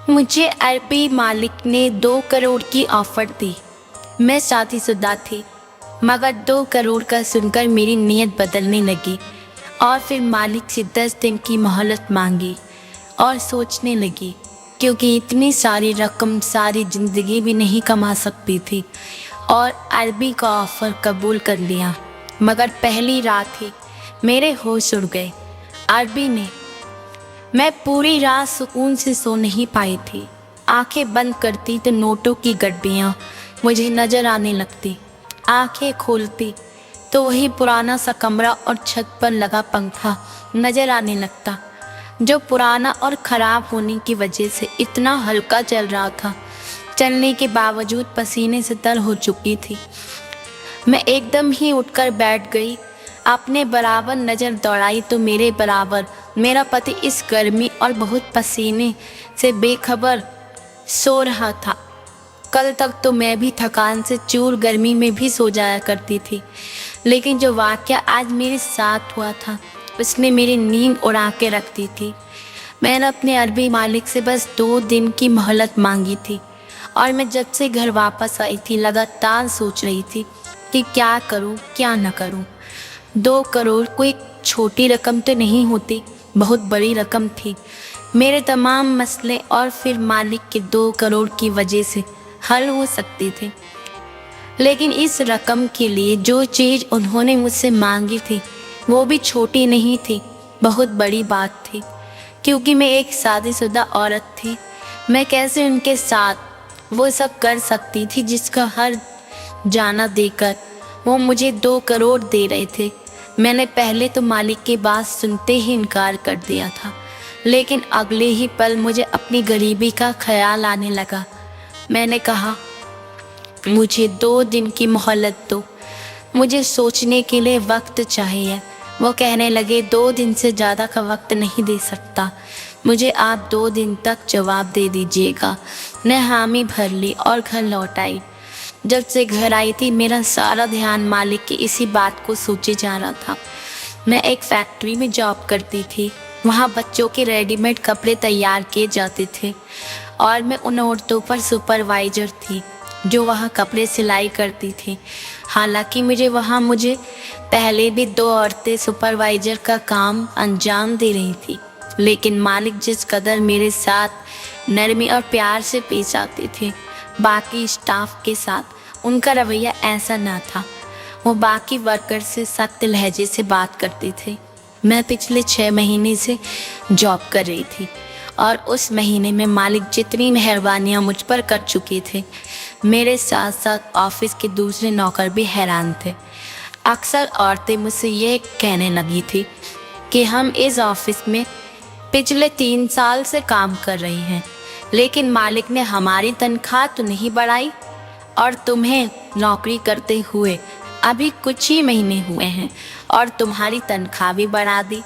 मुझे अरबी मालिक ने 2 करोड़ की ऑफर दी। मैं शादीशुदा थी, मगर 2 करोड़ का सुनकर मेरी नीयत बदलने लगी और फिर मालिक से 10 दिन की मोहलत मांगी और सोचने लगी, क्योंकि इतनी सारी रकम सारी ज़िंदगी भी नहीं कमा सकती थी, और अरबी का ऑफ़र कबूल कर लिया। मगर पहली रात ही मेरे होश उड़ गए। अरबी ने मैं पूरी रात सुकून से सो नहीं पाई थी। आंखें बंद करती तो नोटों की गड्डियाँ मुझे नज़र आने लगती। आंखें खोलती तो वही पुराना सा कमरा और छत पर लगा पंखा नज़र आने लगता, जो पुराना और ख़राब होने की वजह से इतना हल्का चल रहा था। चलने के बावजूद पसीने से तर हो चुकी थी। मैं एकदम ही उठकर बैठ गई। अपने बराबर नज़र दौड़ाई तो मेरे बराबर मेरा पति इस गर्मी और बहुत पसीने से बेखबर सो रहा था। कल तक तो मैं भी थकान से चूर गर्मी में भी सो जाया करती थी, लेकिन जो वाक़या आज मेरे साथ हुआ था उसने मेरी नींद उड़ा के रख दी थी। मैंने अपने अरबी मालिक से बस 2 दिन की मोहलत मांगी थी, और मैं जब से घर वापस आई थी लगातार सोच रही थी कि क्या करूं क्या न करूं। 2 करोड़ कोई छोटी रकम तो नहीं होती, बहुत बड़ी रकम थी। मेरे तमाम मसले और फिर मालिक के 2 करोड़ की वजह से हल हो सकते थे, लेकिन इस रकम के लिए जो चीज़ उन्होंने मुझसे मांगी थी वो भी छोटी नहीं थी, बहुत बड़ी बात थी। क्योंकि मैं एक शादीशुदा औरत थी, मैं कैसे उनके साथ वो सब कर सकती थी जिसका हर जाना देकर वो मुझे 2 करोड़ दे रहे थे। मैंने पहले तो मालिक की बात सुनते ही इनकार कर दिया था, लेकिन अगले ही पल मुझे अपनी गरीबी का ख्याल आने लगा। मैंने कहा, मुझे 2 दिन की मोहलत दो, मुझे सोचने के लिए वक्त चाहिए। वो कहने लगे, 2 दिन से ज़्यादा का वक्त नहीं दे सकता, मुझे आप 2 दिन तक जवाब दे दीजिएगा। मैं हामी भर ली और घर लौट आई। जब से घर आई थी मेरा सारा ध्यान मालिक की इसी बात को सोचे जा रहा था। मैं एक फैक्ट्री में जॉब करती थी, वहाँ बच्चों के रेडीमेड कपड़े तैयार किए जाते थे, और मैं उन औरतों पर सुपरवाइज़र थी जो वहाँ कपड़े सिलाई करती थी। हालांकि मुझे पहले भी 2 औरतें सुपरवाइज़र का काम अंजाम दे रही थी, लेकिन मालिक जिस कदर मेरे साथ नरमी और प्यार से पेश आते थे, बाकी स्टाफ के साथ उनका रवैया ऐसा ना था। वो बाकी वर्कर से सख्त लहजे से बात करते थे। मैं पिछले 6 महीने से जॉब कर रही थी, और उस महीने में मालिक जितनी मेहरबानियाँ मुझ पर कर चुके थे, मेरे साथ साथ ऑफिस के दूसरे नौकर भी हैरान थे। अक्सर औरतें मुझसे ये कहने लगी थी कि हम इस ऑफिस में पिछले 3 साल से काम कर रही हैं, लेकिन मालिक ने हमारी तनख्वाह तो नहीं बढ़ाई, और तुम्हें नौकरी करते हुए अभी कुछ ही महीने हुए हैं और तुम्हारी तनख्वाह भी बढ़ा दी,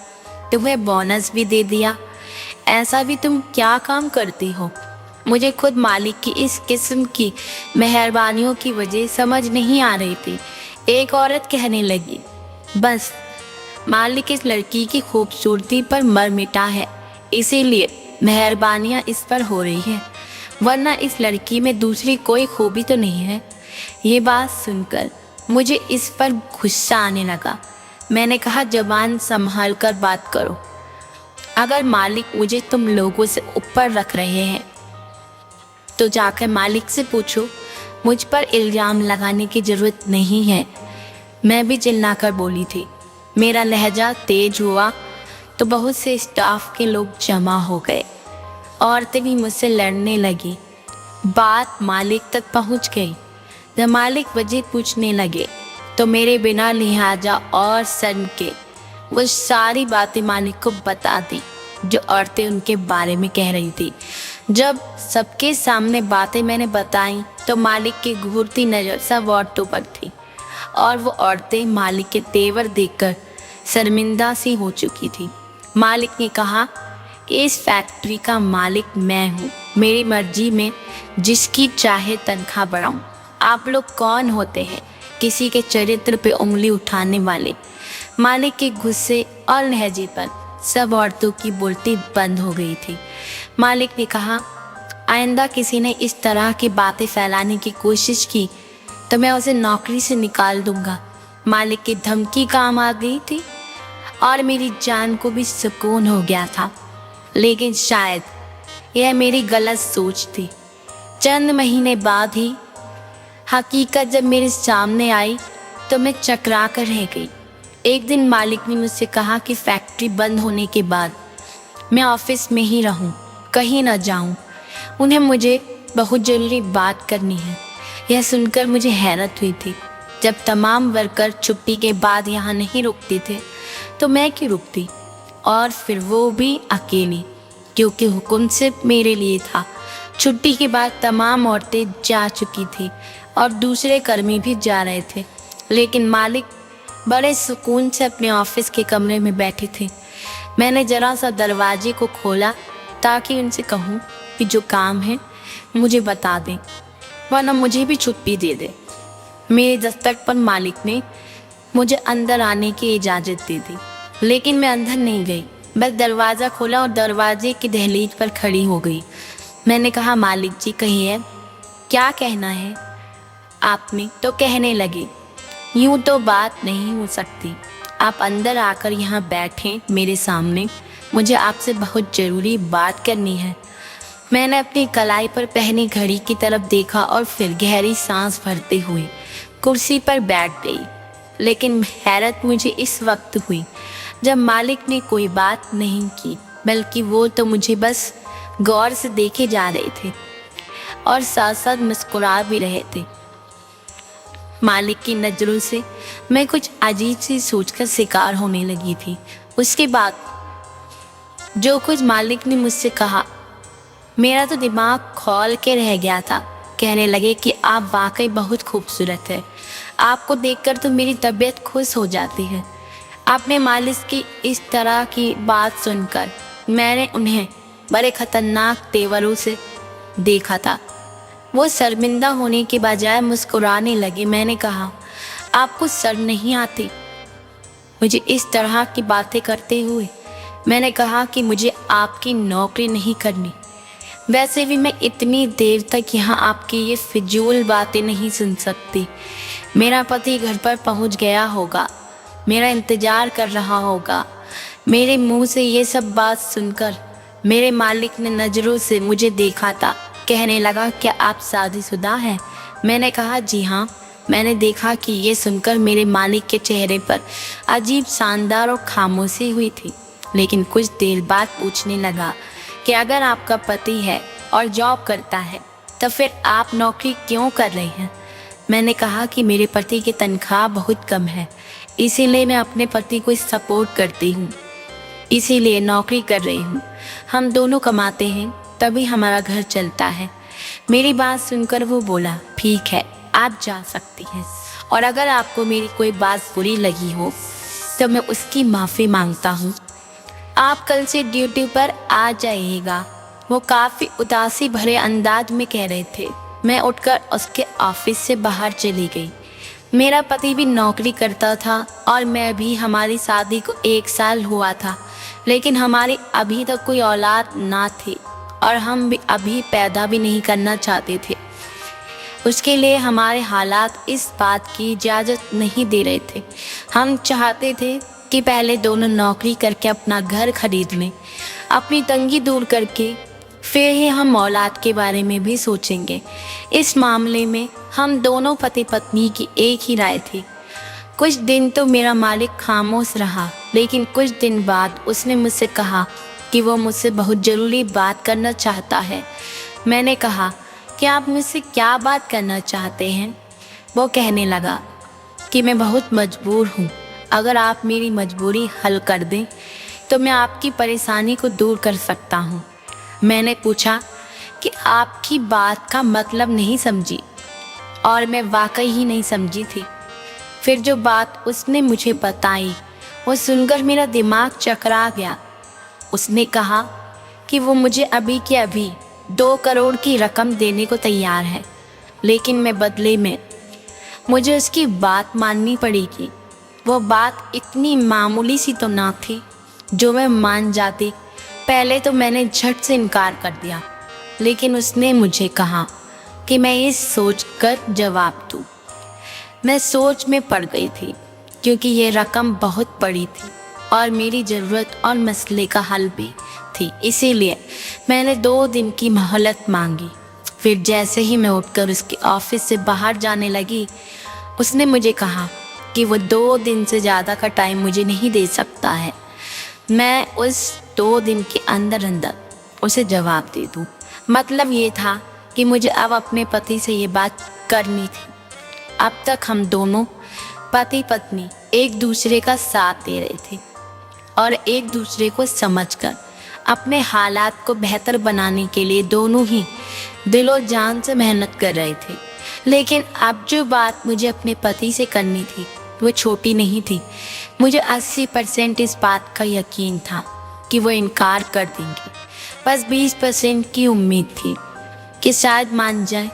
तुम्हें बोनस भी दे दिया। ऐसा भी तुम क्या काम करती हो? मुझे खुद मालिक की इस किस्म की मेहरबानियों की वजह समझ नहीं आ रही थी। एक औरत कहने लगी, बस मालिक इस लड़की की खूबसूरती पर मर मिटा है, इसीलिए मेहरबानियाँ इस पर हो रही हैं, वरना इस लड़की में दूसरी कोई खूबी तो नहीं है। ये बात सुनकर मुझे इस पर गुस्सा आने लगा। मैंने कहा, ज़बान संभाल कर बात करो। अगर मालिक मुझे तुम लोगों से ऊपर रख रहे हैं तो जाकर मालिक से पूछो, मुझ पर इल्ज़ाम लगाने की ज़रूरत नहीं है। मैं भी चिल्लाकर बोली थी। मेरा लहजा तेज हुआ तो बहुत से स्टाफ के लोग जमा हो गए। औरतें भी मुझसे लड़ने लगी। बात मालिक तक पहुंच गई। जब मालिक वजह पूछने लगे तो मेरे बिना लिहाजा और सन के वो सारी बातें मालिक को बता दी जो औरतें उनके बारे में कह रही थी। जब सबके सामने बातें मैंने बताई तो मालिक की घूरती नज़र सब औरतों पर थी, और वो औरतें मालिक के तेवर देखकर शर्मिंदा सी हो चुकी थी। मालिक ने कहा कि इस फैक्ट्री का मालिक मैं हूँ, मेरी मर्जी में जिसकी चाहे तनख्वाह बढ़ाऊँ। आप लोग कौन होते हैं किसी के चरित्र पे उंगली उठाने वाले? मालिक के गुस्से और लहजे पर सब औरतों की बोलती बंद हो गई थी। मालिक ने कहा, आइंदा किसी ने इस तरह की बातें फैलाने की कोशिश की तो मैं उसे नौकरी से निकाल दूंगा। मालिक की धमकी काम आ गई थी और मेरी जान को भी सुकून हो गया था। लेकिन शायद यह मेरी गलत सोच थी। चंद महीने बाद ही हकीकत जब मेरे सामने आई तो मैं चकरा कर रह गई। एक दिन मालिक ने मुझसे कहा कि फैक्ट्री बंद होने के बाद मैं ऑफिस में ही रहूं, कहीं ना जाऊं। उन्हें मुझे बहुत ज़रूरी बात करनी है। यह सुनकर मुझे हैरत हुई थी। जब तमाम वर्कर छुट्टी के बाद यहाँ नहीं रुकते थे तो मैं क्यों रुकती, और फिर वो भी अकेली, क्योंकि हुक्म सिर्फ मेरे लिए था। छुट्टी के बाद तमाम औरतें जा चुकी थी और दूसरे कर्मी भी जा रहे थे, लेकिन मालिक बड़े सुकून से अपने ऑफिस के कमरे में बैठे थे। मैंने जरा सा दरवाजे को खोला ताकि उनसे कहूँ कि जो काम है मुझे बता दें, वरना मुझे भी छुट्टी दे दे। मेरे दस्तक पर मालिक ने मुझे अंदर आने की इजाज़त दे दी, लेकिन मैं अंदर नहीं गई। बस दरवाज़ा खोला और दरवाजे की दहलीज पर खड़ी हो गई। मैंने कहा, मालिक जी कहिए, क्या कहना है आपने? तो कहने लगे, यूँ तो बात नहीं हो सकती। आप अंदर आकर यहाँ बैठें मेरे सामने, मुझे आपसे बहुत ज़रूरी बात करनी है। मैंने अपनी कलाई पर पहनी घड़ी की तरफ देखा और फिर गहरी सांस भरते हुए कुर्सी पर बैठ गई। लेकिन हैरत मुझे इस वक्त हुई जब मालिक ने कोई बात नहीं की, बल्कि वो तो मुझे बस गौर से देखे जा रहे थे और साथ साथ मुस्कुरा भी रहे थे। मालिक की नज़रों से मैं कुछ अजीब सी सोच का शिकार होने लगी थी। उसके बाद जो कुछ मालिक ने मुझसे कहा, मेरा तो दिमाग खोल के रह गया था। कहने लगे कि आप वाकई बहुत खूबसूरत है, आपको देखकर तो मेरी तबीयत खुश हो जाती है। अपने मालिक की इस तरह की बात सुनकर मैंने उन्हें बड़े खतरनाक तेवरों से देखा था। वो शर्मिंदा होने के बजाय मुस्कुराने लगे। मैंने कहा, आपको शर्म नहीं आती मुझे इस तरह की बातें करते हुए? मैंने कहा कि मुझे आपकी नौकरी नहीं करनी। वैसे भी मैं इतनी देर तक यहाँ आपकी ये फिजूल बातें नहीं सुन सकती। मेरा पति घर पर पहुँच गया होगा, मेरा इंतज़ार कर रहा होगा। मेरे मुंह से ये सब बात सुनकर मेरे मालिक ने नज़रों से मुझे देखा था। कहने लगा, क्या आप शादीशुदा हैं? मैंने कहा, जी हाँ। मैंने देखा कि ये सुनकर मेरे मालिक के चेहरे पर अजीब शानदार और खामोशी हुई थी, लेकिन कुछ देर बाद पूछने लगा कि अगर आपका पति है और जॉब करता है तो फिर आप नौकरी क्यों कर रही हैं? मैंने कहा कि मेरे पति की तनख्वाह बहुत कम है, इसीलिए मैं अपने पति को सपोर्ट करती हूँ, इसीलिए नौकरी कर रही हूँ। हम दोनों कमाते हैं तभी हमारा घर चलता है। मेरी बात सुनकर वो बोला, ठीक है, आप जा सकती हैं, और अगर आपको मेरी कोई बात बुरी लगी हो तो मैं उसकी माफ़ी मांगता हूँ। आप कल से ड्यूटी पर आ जाइएगा। वो काफ़ी उदासी भरे अंदाज में कह रहे थे। मैं उठकर उसके ऑफिस से बाहर चली गई। मेरा पति भी नौकरी करता था और मैं भी। हमारी शादी को 1 साल हुआ था, लेकिन हमारी अभी तक कोई औलाद ना थी और हम भी अभी पैदा भी नहीं करना चाहते थे। उसके लिए हमारे हालात इस बात की इजाज़त नहीं दे रहे थे। हम चाहते थे कि पहले दोनों नौकरी करके अपना घर खरीद लें, अपनी तंगी दूर करके फिर ही हम औलाद के बारे में भी सोचेंगे। इस मामले में हम दोनों पति पत्नी की एक ही राय थी। कुछ दिन तो मेरा मालिक खामोश रहा, लेकिन कुछ दिन बाद उसने मुझसे कहा कि वो मुझसे बहुत ज़रूरी बात करना चाहता है। मैंने कहा कि आप मुझसे क्या बात करना चाहते हैं? वो कहने लगा कि मैं बहुत मजबूर हूँ, अगर आप मेरी मजबूरी हल कर दें तो मैं आपकी परेशानी को दूर कर सकता हूँ। मैंने पूछा कि आपकी बात का मतलब नहीं समझी, और मैं वाकई ही नहीं समझी थी। फिर जो बात उसने मुझे बताई वो सुनकर मेरा दिमाग चकरा गया। उसने कहा कि वो मुझे अभी के अभी 2 करोड़ की रकम देने को तैयार है, लेकिन मैं बदले में मुझे उसकी बात माननी पड़ेगी। वो बात इतनी मामूली सी तो ना थी जो मैं मान जाती। पहले तो मैंने झट से इनकार कर दिया, लेकिन उसने मुझे कहा कि मैं इस सोच कर जवाब दूँ। मैं सोच में पड़ गई थी क्योंकि ये रकम बहुत बड़ी थी और मेरी ज़रूरत और मसले का हल भी थी। इसीलिए मैंने 2 दिन की मोहलत मांगी। फिर जैसे ही मैं उठकर उसके ऑफिस से बाहर जाने लगी, उसने मुझे कहा कि वो 2 दिन से ज़्यादा का टाइम मुझे नहीं दे सकता है। मैं उस 2 दिन के अंदर अंदर उसे जवाब दे दूँ। मतलब ये था कि मुझे अब अपने पति से ये बात करनी थी। अब तक हम दोनों पति पत्नी एक दूसरे का साथ दे रहे थे और एक दूसरे को समझकर अपने हालात को बेहतर बनाने के लिए दोनों ही दिलो जान से मेहनत कर रहे थे। लेकिन अब जो बात मुझे अपने पति से करनी थी वो छोटी नहीं थी। मुझे 80% इस बात का यकीन था कि वो इनकार कर देंगे। बस 20% की उम्मीद थी कि शायद मान जाए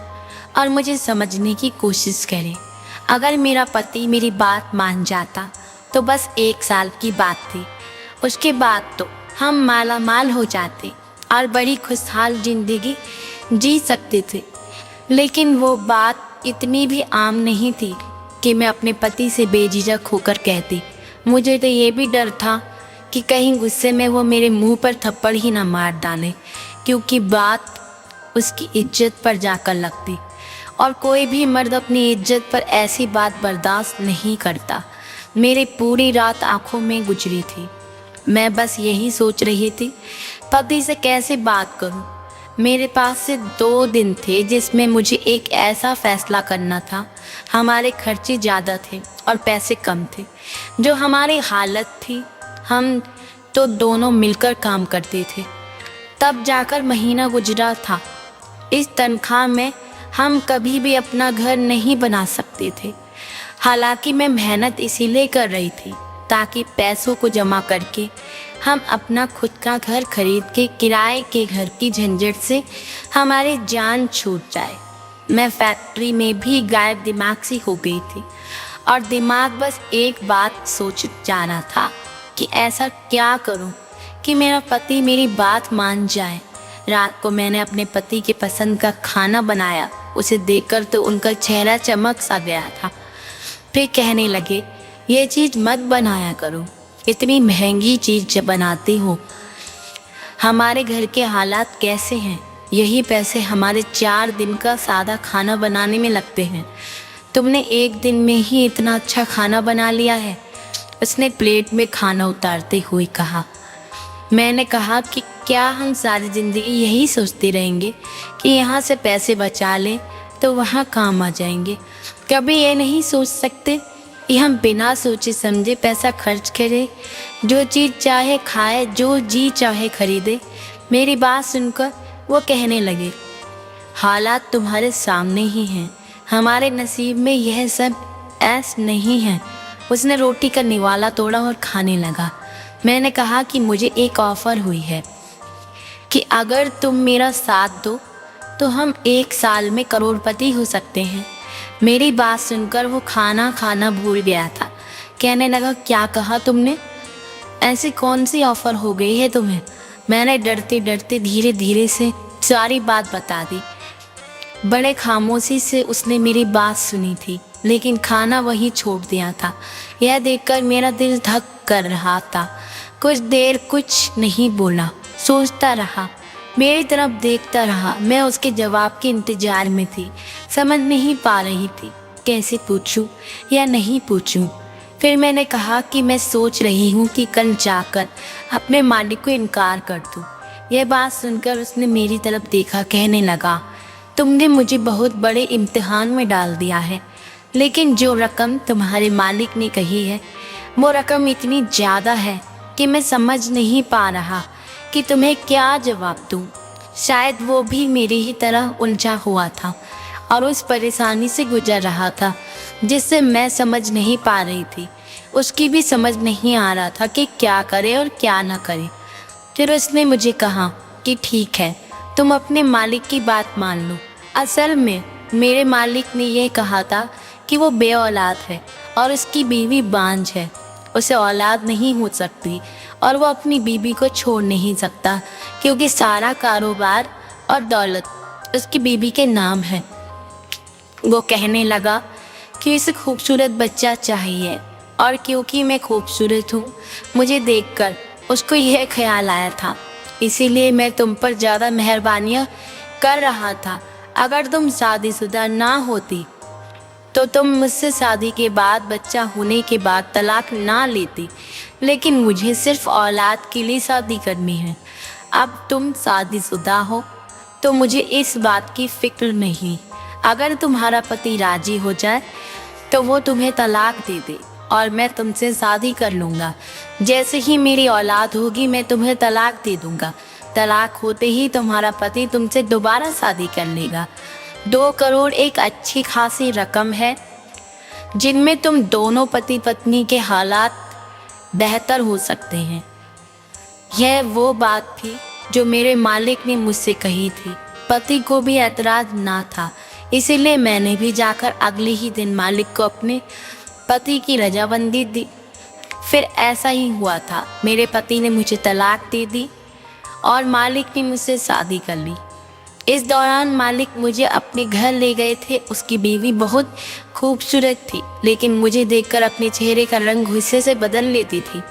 और मुझे समझने की कोशिश करे। अगर मेरा पति मेरी बात मान जाता तो बस 1 साल की बात थी। उसके बाद तो हम माला माल हो जाते और बड़ी खुशहाल जिंदगी जी सकते थे। लेकिन वो बात इतनी भी आम नहीं थी कि मैं अपने पति से बेझिझक होकर कहती। मुझे तो ये भी डर था कि कहीं गुस्से में वो मेरे मुंह पर थप्पड़ ही ना मार डाले, क्योंकि बात उसकी इज्जत पर जाकर लगती और कोई भी मर्द अपनी इज्जत पर ऐसी बात बर्दाश्त नहीं करता। मेरी पूरी रात आंखों में गुजरी थी। मैं बस यही सोच रही थी पति से कैसे बात करूं। मेरे पास से 2 दिन थे जिसमें मुझे एक ऐसा फैसला करना था। हमारे खर्चे ज़्यादा थे और पैसे कम थे। जो हमारी हालत थी, हम तो दोनों मिलकर काम करते थे। तब जाकर महीना गुजरा था। इस तनख्वाह में हम कभी भी अपना घर नहीं बना सकते थे। हालांकि मैं मेहनत इसीलिए कर रही थी ताकि पैसों को जमा करके हम अपना खुद का घर खरीद के किराए के घर की झंझट से हमारी जान छूट जाए। मैं फैक्ट्री में भी गायब दिमाग सी हो गई थी और दिमाग बस एक बात सोच जा रहा था कि ऐसा क्या करूं कि मेरा पति मेरी बात मान जाए। रात को मैंने अपने पति के पसंद का खाना बनाया। उसे देखकर तो उनका चेहरा चमक सा गया था। फिर कहने लगे, ये चीज़ मत बनाया करो, इतनी महंगी चीज़ जब बनाती हो। हमारे घर के हालात कैसे हैं, यही पैसे हमारे 4 दिन का सादा खाना बनाने में लगते हैं। तुमने 1 दिन में ही इतना अच्छा खाना बना लिया है। उसने प्लेट में खाना उतारते हुए कहा। मैंने कहा कि क्या हम सारी ज़िंदगी यही सोचते रहेंगे कि यहाँ से पैसे बचा लें तो वहाँ काम आ जाएंगे। कभी ये नहीं सोच सकते कि हम बिना सोचे समझे पैसा खर्च करें, जो चीज़ चाहे खाए, जो जी चाहे खरीदे। मेरी बात सुनकर वो कहने लगे, हालात तुम्हारे सामने ही हैं, हमारे नसीब में यह सब ऐसा नहीं है। उसने रोटी का निवाला तोड़ा और खाने लगा। मैंने कहा कि मुझे एक ऑफ़र हुई है कि अगर तुम मेरा साथ दो तो हम 1 साल में करोड़पति हो सकते हैं। मेरी बात सुनकर वो खाना खाना भूल गया था। कहने लगा, क्या कहा तुमने? ऐसी कौन सी ऑफ़र हो गई है तुम्हें? मैंने डरते डरते धीरे धीरे से सारी बात बता दी। बड़े खामोशी से उसने मेरी बात सुनी थी, लेकिन खाना वही छोड़ दिया था। यह देखकर मेरा दिल धक कर रहा था। कुछ देर कुछ नहीं बोला, सोचता रहा, मेरी तरफ देखता रहा। मैं उसके जवाब के इंतजार में थी, समझ नहीं पा रही थी कैसे पूछूं या नहीं पूछूं। फिर मैंने कहा कि मैं सोच रही हूँ कि कल जाकर अपने मालिक को इनकार कर दूँ। यह बात सुनकर उसने मेरी तरफ देखा, कहने लगा, तुमने मुझे बहुत बड़े इम्तिहान में डाल दिया है, लेकिन जो रकम तुम्हारे मालिक ने कही है वो रकम इतनी ज़्यादा है कि मैं समझ नहीं पा रहा कि तुम्हें क्या जवाब दूँ। शायद वो भी मेरी ही तरह उलझा हुआ था और उस परेशानी से गुजर रहा था जिससे मैं समझ नहीं पा रही थी। उसकी भी समझ नहीं आ रहा था कि क्या करे और क्या ना करे। फिर उसने मुझे कहा कि ठीक है, तुम अपने मालिक की बात मान लो। असल में मेरे मालिक ने यह कहा था कि वो बे औलाद है और उसकी बीवी बांझ है, उसे औलाद नहीं हो सकती और वो अपनी बीवी को छोड़ नहीं सकता, क्योंकि सारा कारोबार और दौलत उसकी बीबी के नाम है। वो कहने लगा कि इसे खूबसूरत बच्चा चाहिए, और क्योंकि मैं खूबसूरत हूँ, मुझे देखकर उसको यह ख्याल आया था, इसीलिए मैं तुम पर ज़्यादा मेहरबानियाँ कर रहा था। अगर तुम शादीशुदा ना होती तो तुम मुझसे शादी के बाद, बच्चा होने के बाद तलाक ना लेती, लेकिन मुझे सिर्फ औलाद के लिए शादी करनी है। अब तुम शादीशुदा हो तो मुझे इस बात की फिक्र नहीं। अगर तुम्हारा पति राजी हो जाए तो वो तुम्हें तलाक दे दे और मैं तुमसे शादी कर लूँगा। जैसे ही मेरी औलाद होगी मैं तुम्हें तलाक दे दूँगा। तलाक होते ही तुम्हारा पति तुमसे दोबारा शादी कर लेगा। 2 करोड़ एक अच्छी खासी रकम है, जिनमें तुम दोनों पति पत्नी के हालात बेहतर हो सकते हैं। यह वो बात थी जो मेरे मालिक ने मुझसे कही थी। पति को भी एतराज़ ना था, इसीलिए मैंने भी जाकर अगले ही दिन मालिक को अपने पति की रजामंदी दी। फिर ऐसा ही हुआ था, मेरे पति ने मुझे तलाक दे दी और मालिक ने मुझसे शादी कर ली। इस दौरान मालिक मुझे अपने घर ले गए थे। उसकी बीवी बहुत खूबसूरत थी, लेकिन मुझे देखकर अपने चेहरे का रंग गुस्से से बदल लेती थी।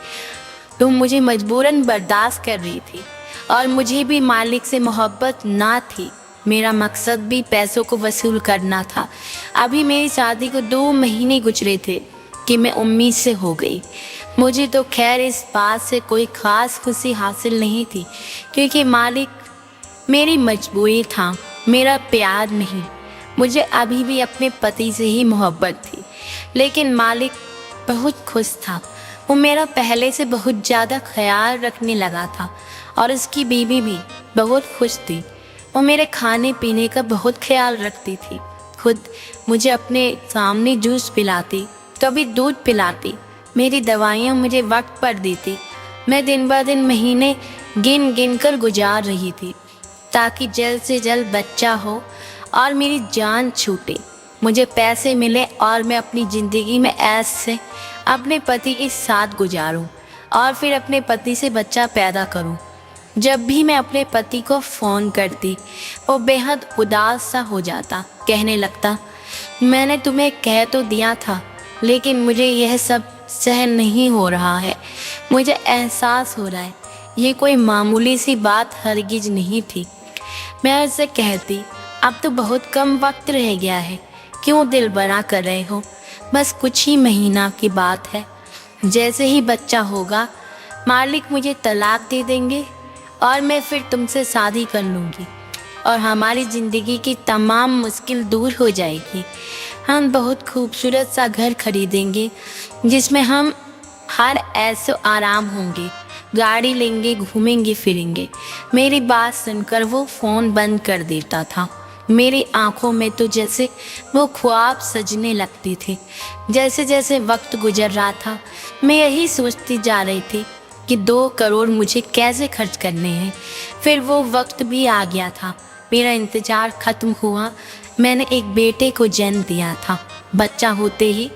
तुम मुझे मजबूरन बर्दाश्त कर रही थी और मुझे भी मालिक से मोहब्बत ना थी। मेरा मकसद भी पैसों को वसूल करना था। अभी मेरी शादी को 2 महीने गुजरे थे कि मैं उम्मीद से हो गई। मुझे तो खैर इस बात से कोई ख़ास खुशी हासिल नहीं थी, क्योंकि मालिक मेरी मजबूरी था, मेरा प्यार नहीं। मुझे अभी भी अपने पति से ही मोहब्बत थी, लेकिन मालिक बहुत खुश था। वो मेरा पहले से बहुत ज़्यादा ख्याल रखने लगा था और उसकी बीवी भी बहुत खुश थी। वो मेरे खाने पीने का बहुत ख्याल रखती थी। खुद मुझे अपने सामने जूस पिलाती, कभी दूध पिलाती, मेरी दवाइयाँ मुझे वक्त पर देती। मैं दिन ब दिन महीने गिन गिन कर गुजार रही थी ताकि जल्द से जल्द बच्चा हो और मेरी जान छूटे, मुझे पैसे मिले और मैं अपनी ज़िंदगी में ऐसे अपने पति के साथ गुजारूं और फिर अपने पति से बच्चा पैदा करूं। जब भी मैं अपने पति को फ़ोन करती, वो बेहद उदास सा हो जाता, कहने लगता, मैंने तुम्हें कह तो दिया था, लेकिन मुझे यह सब सहन नहीं हो रहा है। मुझे एहसास हो रहा है ये कोई मामूली सी बात हरगिज नहीं थी। मैं उससे कहती, अब तो बहुत कम वक्त रह गया है, क्यों दिल बड़ा कर रहे हो, बस कुछ ही महीना की बात है। जैसे ही बच्चा होगा मालिक मुझे तलाक दे देंगे और मैं फिर तुमसे शादी कर लूँगी और हमारी ज़िंदगी की तमाम मुश्किल दूर हो जाएगी। हम बहुत खूबसूरत सा घर खरीदेंगे जिसमें हम हर ऐसो आराम होंगे, गाड़ी लेंगे, घूमेंगे फिरेंगे। मेरी बात सुनकर वो फ़ोन बंद कर देता था। मेरी आंखों में तो जैसे वो ख्वाब सजने लगती थी। जैसे जैसे वक्त गुजर रहा था, मैं यही सोचती जा रही थी कि 2 करोड़ मुझे कैसे खर्च करने हैं। फिर वो वक्त भी आ गया था, मेरा इंतज़ार ख़त्म हुआ। मैंने एक बेटे को जन्म दिया था। बच्चा होते ही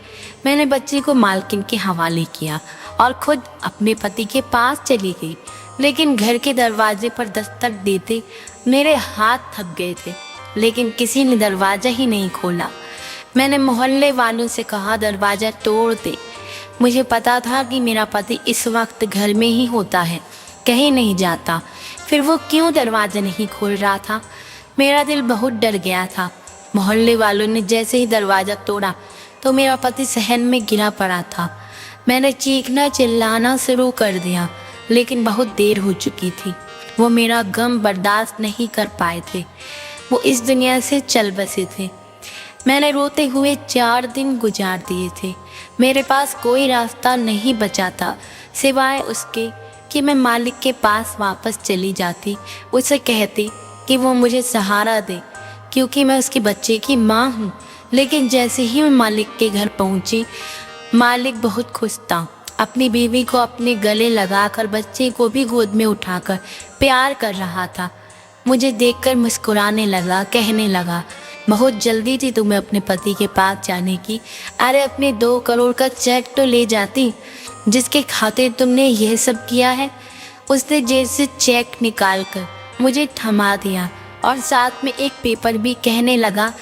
मैंने बच्चे को मालकिन के हवाले किया और खुद अपने पति के पास चली गई। लेकिन घर के दरवाजे पर दस्तक देते मेरे हाथ थक गए थे, लेकिन किसी ने दरवाज़ा ही नहीं खोला। मैंने मोहल्ले वालों से कहा दरवाज़ा तोड़ दे। मुझे पता था कि मेरा पति इस वक्त घर में ही होता है, कहीं नहीं जाता। फिर वो क्यों दरवाज़ा नहीं खोल रहा था? मेरा दिल बहुत डर गया था। मोहल्ले वालों ने जैसे ही दरवाज़ा तोड़ा तो मेरा पति सहन में गिरा पड़ा था। मैंने चीखना चिल्लाना शुरू कर दिया, लेकिन बहुत देर हो चुकी थी। वो मेरा गम बर्दाश्त नहीं कर पाए थे। वो इस दुनिया से चल बसे थे। मैंने रोते हुए 4 दिन गुजार दिए थे। मेरे पास कोई रास्ता नहीं बचा था सिवाय उसके कि मैं मालिक के पास वापस चली जाती, उसे कहती कि वो मुझे सहारा दे, क्योंकि मैं उसके बच्चे की माँ हूँ। लेकिन जैसे ही मैं मालिक के घर पहुँची, मालिक बहुत खुश था। अपनी बीवी को अपने गले लगाकर, बच्चे को भी गोद में उठाकर प्यार कर रहा था। मुझे देखकर मुस्कुराने लगा, कहने लगा, बहुत जल्दी थी तुम्हें अपने पति के पास जाने की। अरे अपने 2 करोड़ का चेक तो ले जाती, जिसके खातिर तुमने यह सब किया है। उसने जेब से चेक निकाल कर मुझे थमा दिया और साथ में एक पेपर भी कहने लगा,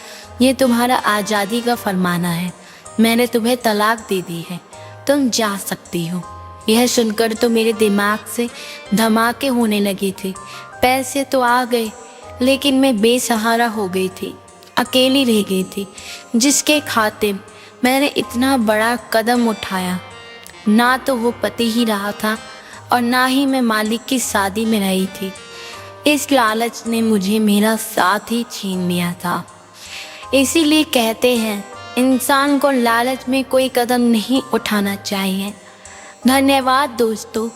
ये तुम्हारा आज़ादी का फरमाना है, मैंने तुम्हें तलाक दे दी है, तुम जा सकती हो। यह सुनकर तो मेरे दिमाग से धमाके होने लगे थे। पैसे तो आ गए, लेकिन मैं बेसहारा हो गई थी, अकेली रह गई थी, जिसके खातिर मैंने इतना बड़ा कदम उठाया। ना तो वो पति ही रहा था और ना ही मैं मालिक की शादी में रही थी। इस लालच ने मुझे मेरा साथ ही छीन लिया था। इसीलिए कहते हैं, इंसान को लालच में कोई कदम नहीं उठाना चाहिए। धन्यवाद दोस्तों।